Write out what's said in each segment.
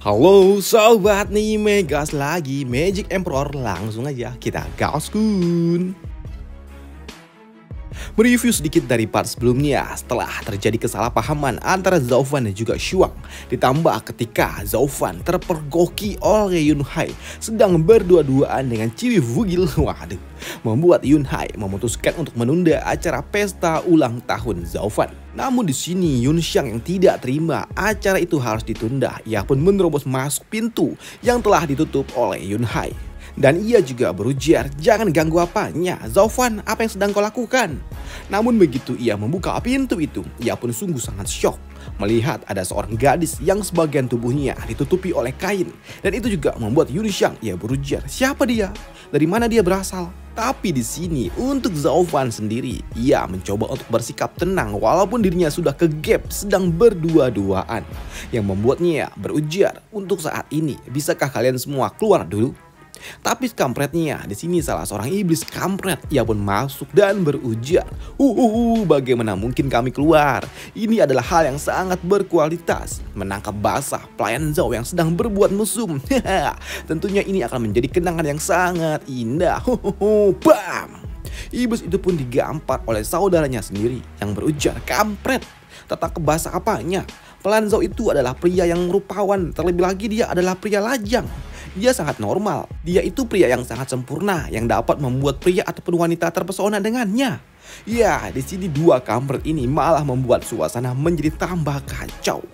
Halo sobat nih, Megas lagi Magic Emperor, langsung aja kita gaskun. Mereview sedikit dari part sebelumnya setelah terjadi kesalahpahaman antara Zhaofan dan juga Shuang. Ditambah ketika Zhaofan terpergoki oleh Yunhai sedang berdua-duaan dengan Ciwi Vugil. Waduh, membuat Yunhai memutuskan untuk menunda acara pesta ulang tahun Zhaofan. Namun di sini Yunxiang yang tidak terima acara itu harus ditunda. Ia pun menerobos masuk pintu yang telah ditutup oleh Yunhai. Dan ia juga berujar, jangan ganggu apanya, Zhaofan, apa yang sedang kau lakukan? Namun begitu ia membuka pintu itu, ia pun sungguh sangat syok melihat ada seorang gadis yang sebagian tubuhnya ditutupi oleh kain. Dan itu juga membuat Yunxiang ia berujar, siapa dia? Dari mana dia berasal? Tapi di sini untuk Zhaofan sendiri, ia mencoba untuk bersikap tenang walaupun dirinya sudah kegap sedang berdua-duaan. Yang membuatnya berujar, untuk saat ini bisakah kalian semua keluar dulu? Tapi kampretnya di sini salah seorang iblis kampret, ia pun masuk dan berujar, bagaimana mungkin kami keluar? Ini adalah hal yang sangat berkualitas, menangkap basah pelayan Zhao yang sedang berbuat mesum. Tentunya ini akan menjadi kenangan yang sangat indah. Bam! Iblis itu pun digampar oleh saudaranya sendiri yang berujar, kampret, tata kebasa apanya? Pelayan Zhao itu adalah pria yang rupawan, terlebih lagi dia adalah pria lajang. Dia sangat normal, dia itu pria yang sangat sempurna yang dapat membuat pria ataupun wanita terpesona dengannya. Ya, di sini dua kampret ini malah membuat suasana menjadi tambah kacau.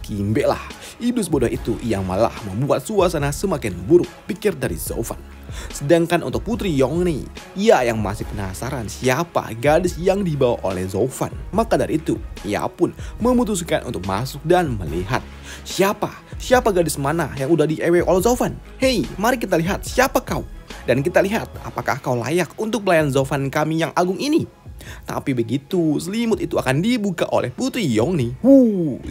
Kimbe lah, iblis bodoh itu yang malah membuat suasana semakin buruk, pikir dari Zhaofan. Sedangkan untuk Putri Yongni, ia yang masih penasaran siapa gadis yang dibawa oleh Zhaofan. Maka dari itu, ia pun memutuskan untuk masuk dan melihat siapa gadis mana yang udah diewe oleh Zhaofan. Hei, mari kita lihat siapa kau. Dan kita lihat apakah kau layak untuk pelayan Zhaofan kami yang agung ini. Tapi begitu selimut itu akan dibuka oleh Putri Yongni,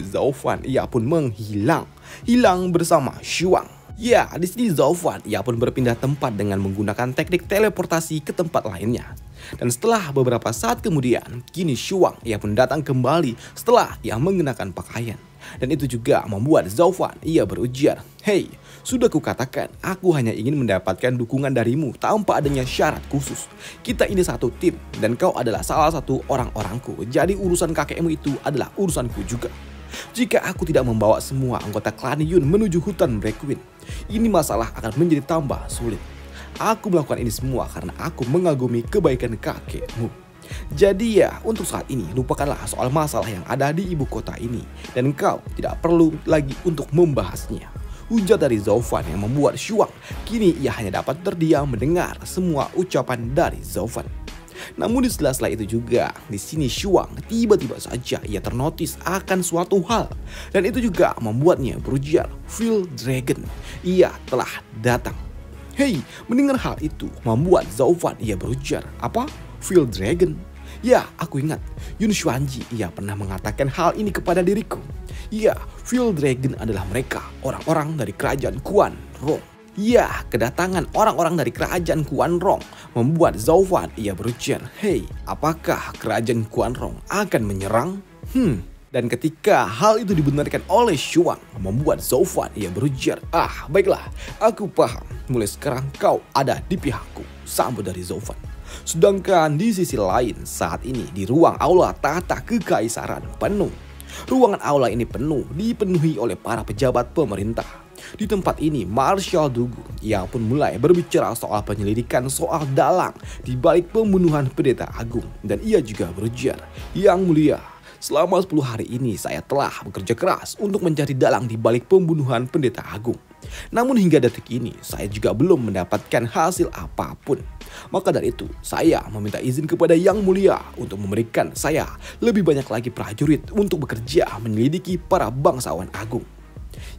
Zhaofan ia pun hilang bersama Shuang. Ya, di sini Zhaofan ia pun berpindah tempat dengan menggunakan teknik teleportasi ke tempat lainnya. Dan setelah beberapa saat kemudian, kini Shuang ia pun datang kembali setelah ia mengenakan pakaian. Dan itu juga membuat Zhaofan ia berujar, hei, sudah kukatakan aku hanya ingin mendapatkan dukungan darimu tanpa adanya syarat khusus. Kita ini satu tim dan kau adalah salah satu orang-orangku. Jadi urusan kakekmu itu adalah urusanku juga. Jika aku tidak membawa semua anggota klan Yun menuju hutan Breakwin, ini masalah akan menjadi tambah sulit. Aku melakukan ini semua karena aku mengagumi kebaikan kakekmu. Jadi ya, untuk saat ini lupakanlah soal masalah yang ada di ibu kota ini. Dan kau tidak perlu lagi untuk membahasnya. Ujar dari Zhaofan yang membuat Shuang kini ia hanya dapat terdiam mendengar semua ucapan dari Zhaofan. Namun di sela-sela itu juga, di sini Shuang tiba-tiba saja ia ternotis akan suatu hal. Dan itu juga membuatnya berujar, Feel Dragon, ia telah datang. Hei, mendengar hal itu membuat Zhaofan ia berujar, apa? Feel Dragon? Ya, aku ingat Yun Xuanji ia pernah mengatakan hal ini kepada diriku. Ya, Feel Dragon adalah mereka, orang-orang dari kerajaan Quan Rong. Ya, kedatangan orang-orang dari kerajaan Quan Rong membuat Zhaofan ia berujar, hei, apakah kerajaan Quan Rong akan menyerang? Dan ketika hal itu dibenarkan oleh Shuang, membuat Zhaofan ia berujar, baiklah, aku paham, mulai sekarang kau ada di pihakku, sambut dari Zhaofan. Sedangkan di sisi lain, saat ini di ruang aula tahta kekaisaran penuh. Ruangan aula ini dipenuhi oleh para pejabat pemerintah. Di tempat ini, Marshal Dugu ia pun mulai berbicara soal penyelidikan soal dalang di balik pembunuhan pendeta agung. Dan ia juga berujar, Yang Mulia, selama 10 hari ini saya telah bekerja keras untuk mencari dalang di balik pembunuhan pendeta agung. Namun hingga detik ini saya juga belum mendapatkan hasil apapun. Maka dari itu saya meminta izin kepada Yang Mulia untuk memberikan saya lebih banyak lagi prajurit untuk bekerja menyelidiki para bangsawan agung.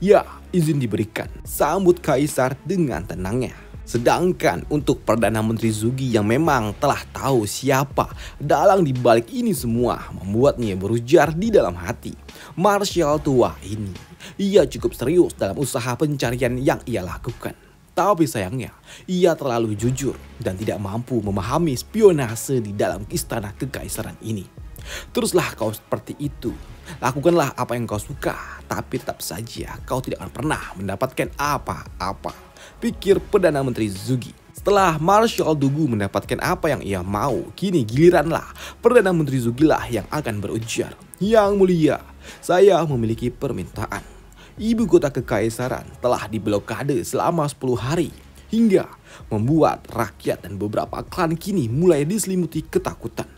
Ya, izin diberikan, sambut Kaisar dengan tenangnya. Sedangkan untuk Perdana Menteri Zugi yang memang telah tahu siapa dalang di balik ini semua, membuatnya berujar di dalam hati, Marshal tua ini, ia cukup serius dalam usaha pencarian yang ia lakukan. Tapi sayangnya, ia terlalu jujur dan tidak mampu memahami spionase di dalam istana kekaisaran ini. Teruslah kau seperti itu. Lakukanlah apa yang kau suka, tapi tetap saja kau tidak akan pernah mendapatkan apa-apa, pikir Perdana Menteri Zugi. Setelah Marshal Dugu mendapatkan apa yang ia mau, kini giliranlah Perdana Menteri Zugi lah yang akan berujar. Yang mulia, saya memiliki permintaan. Ibu kota kekaisaran telah diblokade selama 10 hari hingga membuat rakyat dan beberapa klan kini mulai diselimuti ketakutan.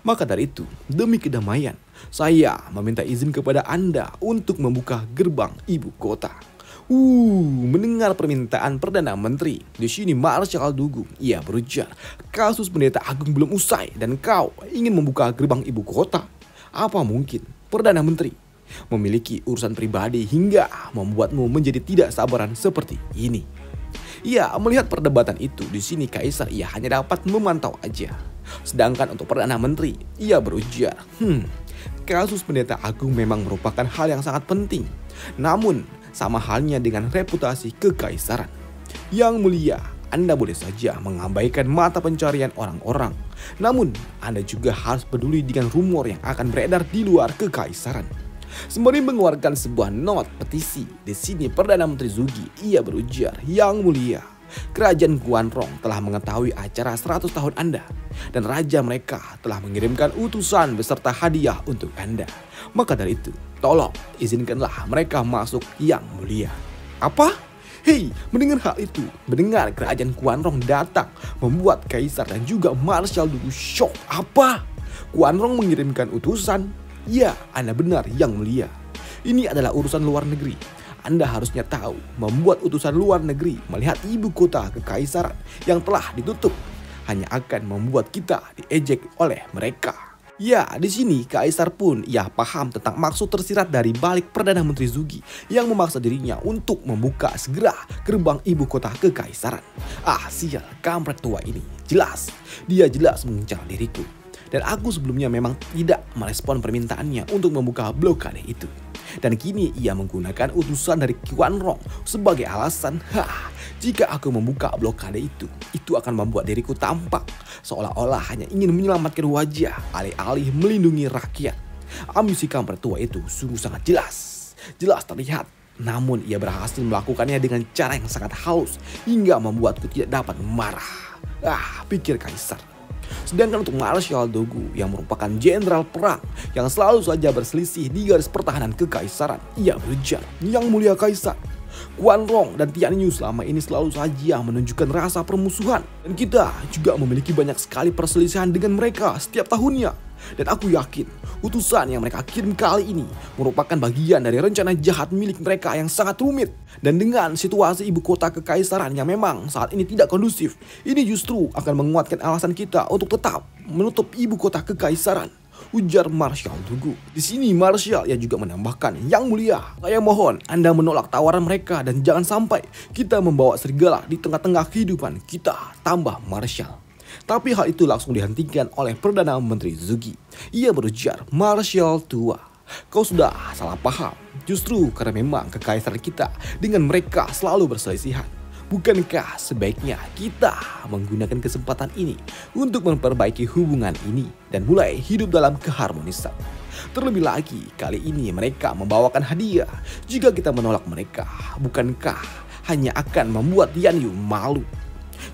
Maka dari itu, demi kedamaian, saya meminta izin kepada Anda untuk membuka gerbang ibu kota. Mendengar permintaan Perdana Menteri, di sini Marshal Dugu, ia berujar, kasus pendeta agung belum usai dan kau ingin membuka gerbang ibu kota? Apa mungkin Perdana Menteri memiliki urusan pribadi hingga membuatmu menjadi tidak sabaran seperti ini? Ia melihat perdebatan itu, di sini Kaisar ia hanya dapat memantau aja. Sedangkan untuk Perdana Menteri, ia berujar, kasus pendeta agung memang merupakan hal yang sangat penting. Namun, sama halnya dengan reputasi kekaisaran. Yang mulia, Anda boleh saja mengabaikan mata pencarian orang-orang. Namun, Anda juga harus peduli dengan rumor yang akan beredar di luar kekaisaran. Sembari mengeluarkan sebuah not petisi, di sini Perdana Menteri Zugi, ia berujar, Yang mulia, Kerajaan Guanrong telah mengetahui acara 100 tahun Anda dan raja mereka telah mengirimkan utusan beserta hadiah untuk Anda. Maka dari itu, tolong izinkanlah mereka masuk, Yang mulia. Apa? Hei, mendengar hal itu, mendengar Kerajaan Guanrong datang membuat Kaisar dan juga Marshal Dugu shock. Apa? Guanrong mengirimkan utusan? Ya, Anda benar, Yang mulia. Ini adalah urusan luar negeri. Anda harusnya tahu, membuat utusan luar negeri melihat ibu kota kekaisaran yang telah ditutup hanya akan membuat kita diejek oleh mereka. Ya, di sini Kaisar pun ia paham tentang maksud tersirat dari balik Perdana Menteri Zugi yang memaksa dirinya untuk membuka segera gerbang ibu kota kekaisaran. Sial, kampret tua ini. Dia jelas mengincar diriku. Dan aku sebelumnya memang tidak merespon permintaannya untuk membuka blokade itu. Dan kini ia menggunakan utusan dari Guanrong sebagai alasan, jika aku membuka blokade itu akan membuat diriku tampak seolah-olah hanya ingin menyelamatkan wajah alih-alih melindungi rakyat. Ambisi kampret tua itu sungguh sangat jelas terlihat. Namun ia berhasil melakukannya dengan cara yang sangat halus hingga membuatku tidak dapat marah. Pikir Kaisar. Sedangkan untuk Marshal Dugu yang merupakan jenderal perang yang selalu saja berselisih di garis pertahanan kekaisaran, ia berujar, Yang mulia Kaisar, Guanrong dan Tianyu selama ini selalu saja menunjukkan rasa permusuhan dan kita juga memiliki banyak sekali perselisihan dengan mereka setiap tahunnya. Dan aku yakin utusan yang mereka kirim kali ini merupakan bagian dari rencana jahat milik mereka yang sangat rumit. Dan dengan situasi ibu kota kekaisaran yang memang saat ini tidak kondusif, ini justru akan menguatkan alasan kita untuk tetap menutup ibu kota kekaisaran, ujar Marshal Dugu. Di sini Marshal ia juga menambahkan, Yang mulia, saya mohon Anda menolak tawaran mereka dan jangan sampai kita membawa serigala di tengah-tengah kehidupan kita, tambah Marshal. Tapi hal itu langsung dihentikan oleh Perdana Menteri Zugi. Ia berujar, Marshal tua, kau sudah salah paham. Justru karena memang kekaisaran kita dengan mereka selalu berselisihan. Bukankah sebaiknya kita menggunakan kesempatan ini untuk memperbaiki hubungan ini dan mulai hidup dalam keharmonisan? Terlebih lagi, kali ini mereka membawakan hadiah. Jika kita menolak mereka, bukankah hanya akan membuat Tianyu malu?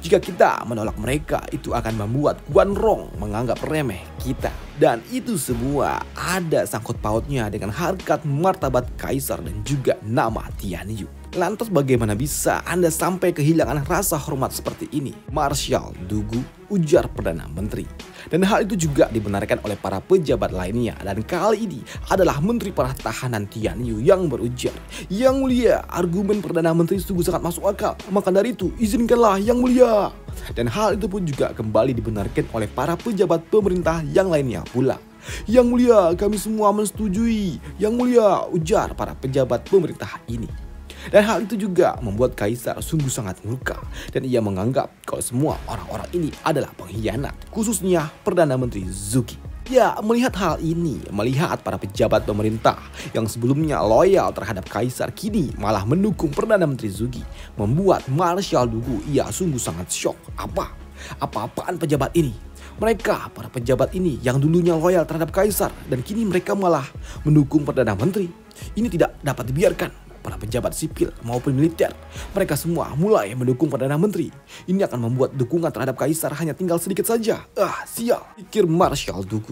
Jika kita menolak mereka, itu akan membuat Guanrong menganggap remeh kita. Dan itu semua ada sangkut pautnya dengan harkat martabat Kaisar dan juga nama Tianyu. Lantas bagaimana bisa Anda sampai kehilangan rasa hormat seperti ini, Marshal Dugu, ujar Perdana Menteri. Dan hal itu juga dibenarkan oleh para pejabat lainnya. Dan kali ini adalah Menteri Pertahanan Tianyu yang berujar, Yang mulia, argumen Perdana Menteri sungguh sangat masuk akal. Maka dari itu izinkanlah, Yang mulia. Dan hal itu pun juga kembali dibenarkan oleh para pejabat pemerintah yang lainnya pula. Yang mulia, kami semua menyetujui. Yang mulia, ujar para pejabat pemerintah ini. Dan hal itu juga membuat Kaisar sungguh sangat murka dan ia menganggap kalau semua orang-orang ini adalah pengkhianat, khususnya Perdana Menteri Zugi. Ya, melihat hal ini, melihat para pejabat pemerintah yang sebelumnya loyal terhadap Kaisar kini malah mendukung Perdana Menteri Zugi, membuat Marshal Dugu ia sungguh sangat shock. Apa? Apa-apaan pejabat ini? Mereka, para pejabat ini yang dulunya loyal terhadap kaisar dan kini mereka malah mendukung Perdana Menteri. Ini tidak dapat dibiarkan. Para pejabat sipil maupun militer, mereka semua mulai mendukung Perdana Menteri. Ini akan membuat dukungan terhadap kaisar hanya tinggal sedikit saja. Sial, pikir Marshal Dooku.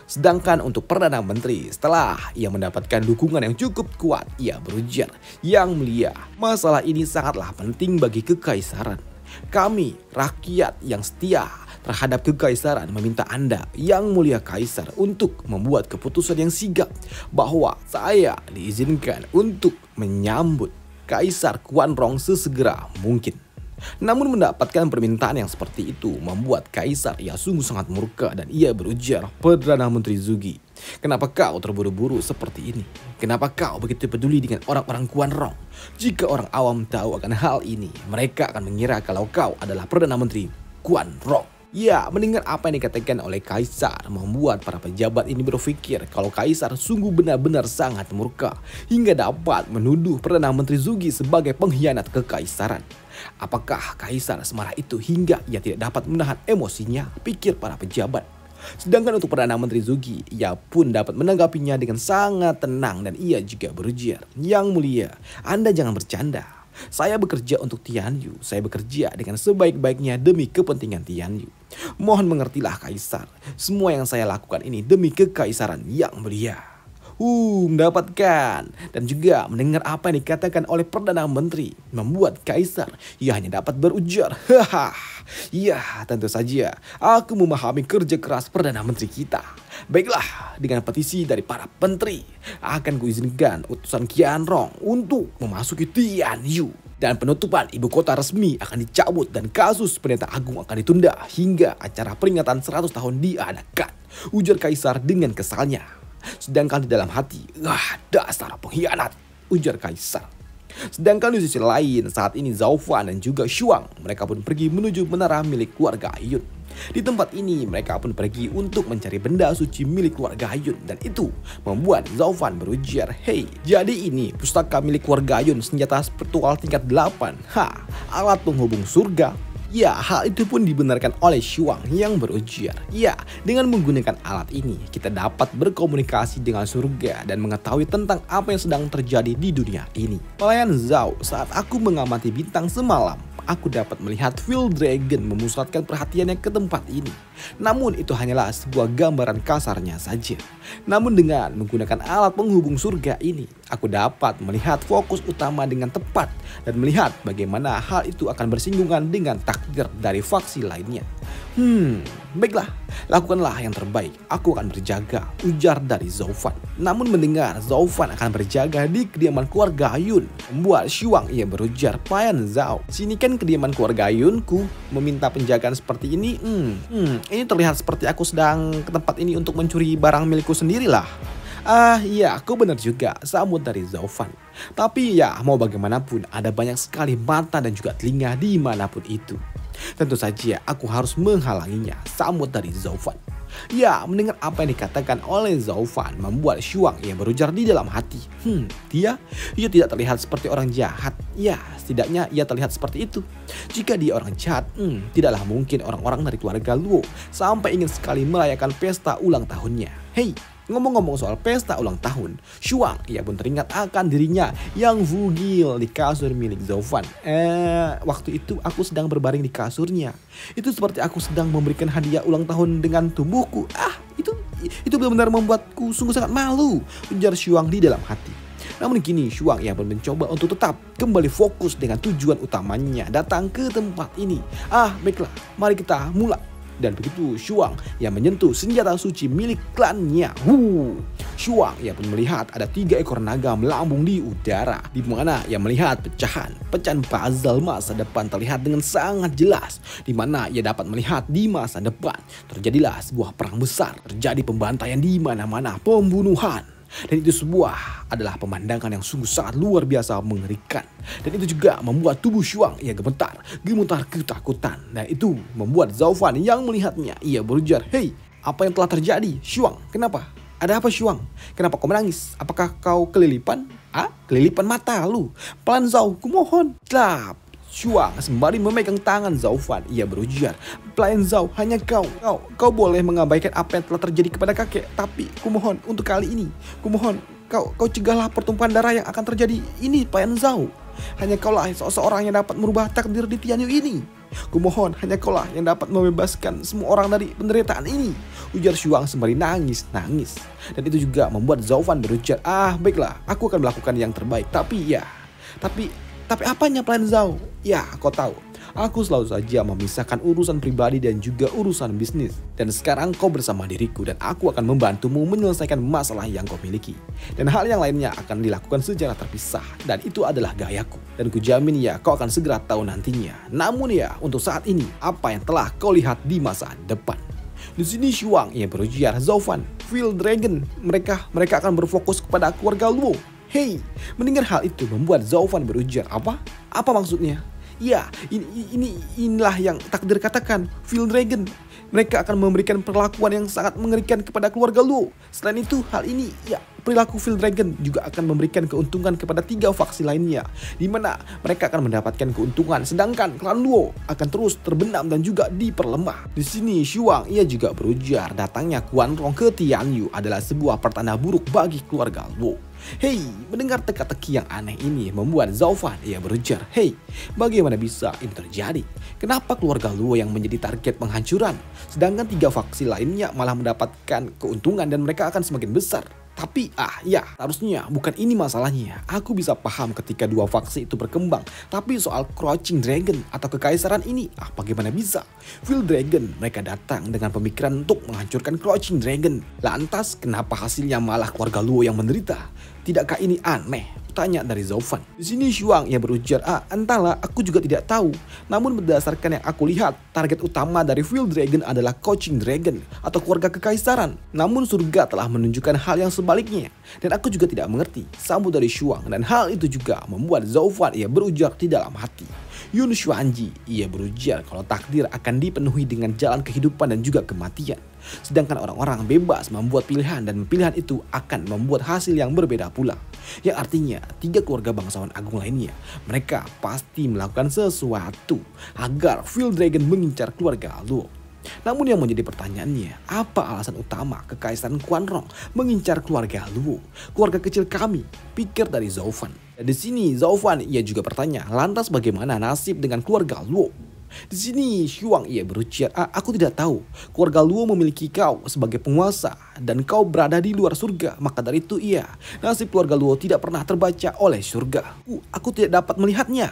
Sedangkan untuk Perdana Menteri, setelah ia mendapatkan dukungan yang cukup kuat, ia berujar, "Yang mulia, masalah ini sangatlah penting bagi kekaisaran. Kami, rakyat yang setia terhadap kekaisaran, meminta Anda, Yang Mulia Kaisar, untuk membuat keputusan yang sigap bahwa saya diizinkan untuk menyambut Kaisar Quanrong sesegera mungkin." Namun mendapatkan permintaan yang seperti itu membuat Kaisar ia sungguh sangat murka dan ia berujar, "Perdana Menteri Zugi, kenapa kau terburu-buru seperti ini? Kenapa kau begitu peduli dengan orang-orang Quanrong? Jika orang awam tahu akan hal ini, mereka akan mengira kalau kau adalah Perdana Menteri Quanrong." Ya, mendengar apa yang dikatakan oleh Kaisar membuat para pejabat ini berpikir kalau Kaisar sungguh benar-benar sangat murka hingga dapat menuduh Perdana Menteri Zugi sebagai pengkhianat kekaisaran. Apakah Kaisar semarah itu hingga ia tidak dapat menahan emosinya? Pikir para pejabat. Sedangkan untuk Perdana Menteri Zugi, ia pun dapat menanggapinya dengan sangat tenang dan ia juga berujar, "Yang mulia, Anda jangan bercanda. Saya bekerja untuk Tianyu. Saya bekerja dengan sebaik-baiknya demi kepentingan Tianyu. Mohon mengertilah Kaisar. Semua yang saya lakukan ini demi kekaisaran Yang Mulia." Mendapatkan dan juga mendengar apa yang dikatakan oleh Perdana Menteri membuat Kaisar ia hanya dapat berujar, "Ya, tentu saja aku memahami kerja keras Perdana Menteri kita. Baiklah, dengan petisi dari para menteri akan kuizinkan utusan Qianrong untuk memasuki Tianyu. Dan penutupan ibu kota resmi akan dicabut dan kasus pendeta agung akan ditunda hingga acara peringatan 100 tahun diadakan," ujar Kaisar dengan kesalnya. Sedangkan di dalam hati, dasar pengkhianat, ujar Kaisar. Sedangkan di sisi lain, saat ini Zhao Fan dan juga Shuang, mereka pun pergi menuju menara milik keluarga Yun. Di tempat ini mereka pun pergi untuk mencari benda suci milik keluarga Yun, dan itu membuat Zhao Fan berujar, "Hei, jadi ini pustaka milik keluarga Yun, senjata spiritual tingkat 8. Alat penghubung surga." Ya, hal itu pun dibenarkan oleh Shuang yang berujar, "Ya, dengan menggunakan alat ini kita dapat berkomunikasi dengan surga dan mengetahui tentang apa yang sedang terjadi di dunia ini. Pelayan Zhao, saat aku mengamati bintang semalam, aku dapat melihat Will Dragon memusatkan perhatiannya ke tempat ini. Namun itu hanyalah sebuah gambaran kasarnya saja. Namun dengan menggunakan alat penghubung surga ini, aku dapat melihat fokus utama dengan tepat dan melihat bagaimana hal itu akan bersinggungan dengan takdir dari faksi lainnya. Baiklah, lakukanlah yang terbaik. Aku akan berjaga," ujar dari Zhao Fan. Namun mendengar Zhao Fan akan berjaga di kediaman keluarga Yun, membuat Shuang ia berujar, "Pelayan Zhao, sini kan kediaman keluarga Yunku. Meminta penjagaan seperti ini, ini terlihat seperti aku sedang ke tempat ini untuk mencuri barang milikku sendirilah." Iya, aku benar juga, sambut dari Zhao Fan. Tapi ya, mau bagaimanapun ada banyak sekali mata dan juga telinga dimanapun itu. Tentu saja aku harus menghalanginya, sambut dari Zhao Fan. Ya, mendengar apa yang dikatakan oleh Zhao Fan membuat Shuang yang berujar di dalam hati, Dia tidak terlihat seperti orang jahat. Ya, setidaknya ia terlihat seperti itu. Jika dia orang jahat, tidaklah mungkin orang-orang dari keluarga Luo sampai ingin sekali merayakan pesta ulang tahunnya. Hei, ngomong-ngomong soal pesta ulang tahun, Shuang ia pun teringat akan dirinya yang vugil di kasur milik Zhao Fan. Waktu itu aku sedang berbaring di kasurnya. Itu seperti aku sedang memberikan hadiah ulang tahun dengan tubuhku. Itu benar-benar membuatku sungguh sangat malu, ujar Shuang di dalam hati. Namun kini Shuang ia pun mencoba untuk tetap kembali fokus dengan tujuan utamanya datang ke tempat ini. Baiklah, mari kita mulai. Dan begitu Shuang yang menyentuh senjata suci milik klannya, Shuang ia pun melihat ada 3 ekor naga melambung di udara, di mana ia melihat pecahan puzzle masa depan terlihat dengan sangat jelas, di mana ia dapat melihat di masa depan terjadilah sebuah perang besar, terjadi pembantaian di mana-mana, pembunuhan. Dan itu sebuah adalah pemandangan yang sungguh sangat luar biasa mengerikan. Dan itu juga membuat tubuh Shuang ia gemetar ketakutan. Dan itu membuat Zhao Fan yang melihatnya ia berujar, "Hei, apa yang telah terjadi? Shuang, kenapa? Ada apa Shuang? Kenapa kau menangis? Apakah kau kelilipan? Kelilipan mata lu? Pelan Zhao, kumohon." Shuang sembari memegang tangan Zhao Fan, ia berujar, "Pelayan Zhao, hanya kau boleh mengabaikan apa yang telah terjadi kepada kakek. Tapi kumohon untuk kali ini, kumohon kau cegahlah pertumpahan darah yang akan terjadi ini, pelayan Zhao. Hanya kaulah seseorang yang dapat merubah takdir di Tianyu ini. Kumohon, hanya kaulah yang dapat membebaskan semua orang dari penderitaan ini," ujar Shuang sembari nangis. Dan itu juga membuat Zhao Fan berujar, "Baiklah, aku akan melakukan yang terbaik. Tapi apanya pelayan Zhao? Ya, kau tahu, aku selalu saja memisahkan urusan pribadi dan juga urusan bisnis. Dan sekarang kau bersama diriku dan aku akan membantumu menyelesaikan masalah yang kau miliki. Dan hal yang lainnya akan dilakukan secara terpisah. Dan itu adalah gayaku. Dan kujamin ya, kau akan segera tahu nantinya. Namun ya, untuk saat ini, apa yang telah kau lihat di masa depan." Di sini Shuang ia berujar, "Zhao Fan, Field Dragon, mereka akan berfokus kepada keluarga Luo." Hei, mendengar hal itu membuat Zhao Fan berujar, Apa maksudnya? Ya, inilah yang takdir katakan, Field Dragon. Mereka akan memberikan perlakuan yang sangat mengerikan kepada keluarga Luo. Selain itu, hal ini, ya, perilaku Field Dragon juga akan memberikan keuntungan kepada 3 faksi lainnya, di mana mereka akan mendapatkan keuntungan, sedangkan klan Luo akan terus terbenam dan juga diperlemah. Di sini Shuang ia juga berujar, datangnya Quan Rong ke Tianyu adalah sebuah pertanda buruk bagi keluarga Luo. Hei, mendengar teka-teki yang aneh ini membuat Zhao Fan ia berujar, "Hei, bagaimana bisa ini terjadi? Kenapa keluarga Luo yang menjadi target penghancuran, sedangkan 3 faksi lainnya malah mendapatkan keuntungan dan mereka akan semakin besar? Tapi ya, harusnya bukan ini masalahnya. Aku bisa paham ketika 2 faksi itu berkembang. Tapi soal Crouching Dragon atau kekaisaran ini, bagaimana bisa? Field Dragon, mereka datang dengan pemikiran untuk menghancurkan Crouching Dragon. Lantas kenapa hasilnya malah keluarga Luo yang menderita? Tidakkah ini aneh?" Tanya dari Zhao Fan. Di sini Shuang ia berujar, "Entahlah, aku juga tidak tahu. Namun berdasarkan yang aku lihat, target utama dari Field Dragon adalah Crouching Dragon atau keluarga kekaisaran. Namun surga telah menunjukkan hal yang sebaliknya. Dan aku juga tidak mengerti," sambut dari Shuang. Dan hal itu juga membuat Zhao Fan ia berujar di dalam hati. Yun Xuanji ia berujar kalau takdir akan dipenuhi dengan jalan kehidupan dan juga kematian. Sedangkan orang-orang bebas membuat pilihan dan pilihan itu akan membuat hasil yang berbeda pula. Yang artinya 3 keluarga bangsawan agung lainnya, mereka pasti melakukan sesuatu agar Field Dragon mengincar keluarga Luo. Namun yang menjadi pertanyaannya, apa alasan utama kekaisaran Quan Rong mengincar keluarga Luo? Keluarga kecil kami, pikir dari Zhao Fan. Di sini Zhao Fan ia juga bertanya, lantas bagaimana nasib dengan keluarga Luo? Di sini Shuang ia berujar, "Aku tidak tahu. Keluarga Luo memiliki kau sebagai penguasa dan kau berada di luar surga. Maka dari itu nasib keluarga Luo tidak pernah terbaca oleh surga. Aku tidak dapat melihatnya."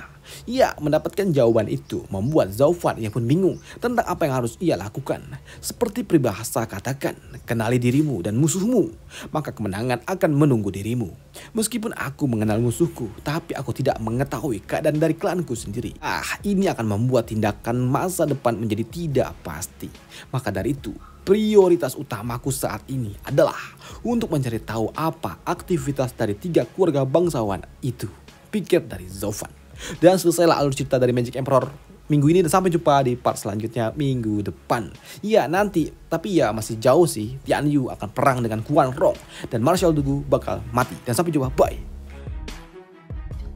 Ia mendapatkan jawaban itu membuat Zhao Fan ia pun bingung tentang apa yang harus ia lakukan. Seperti peribahasa katakan, kenali dirimu dan musuhmu, maka kemenangan akan menunggu dirimu. Meskipun aku mengenal musuhku, tapi aku tidak mengetahui keadaan dari klanku sendiri. Ini akan membuat tindakan masa depan menjadi tidak pasti. Maka dari itu, prioritas utamaku saat ini adalah untuk mencari tahu apa aktivitas dari 3 keluarga bangsawan itu, pikir dari Zhao Fan. Dan selesailah alur cerita dari Magic Emperor minggu ini, dan sampai jumpa di part selanjutnya minggu depan. Ya nanti, tapi ya masih jauh sih. Tianyu akan perang dengan Quan Rong dan Marshal Dugu bakal mati. Dan sampai jumpa, bye.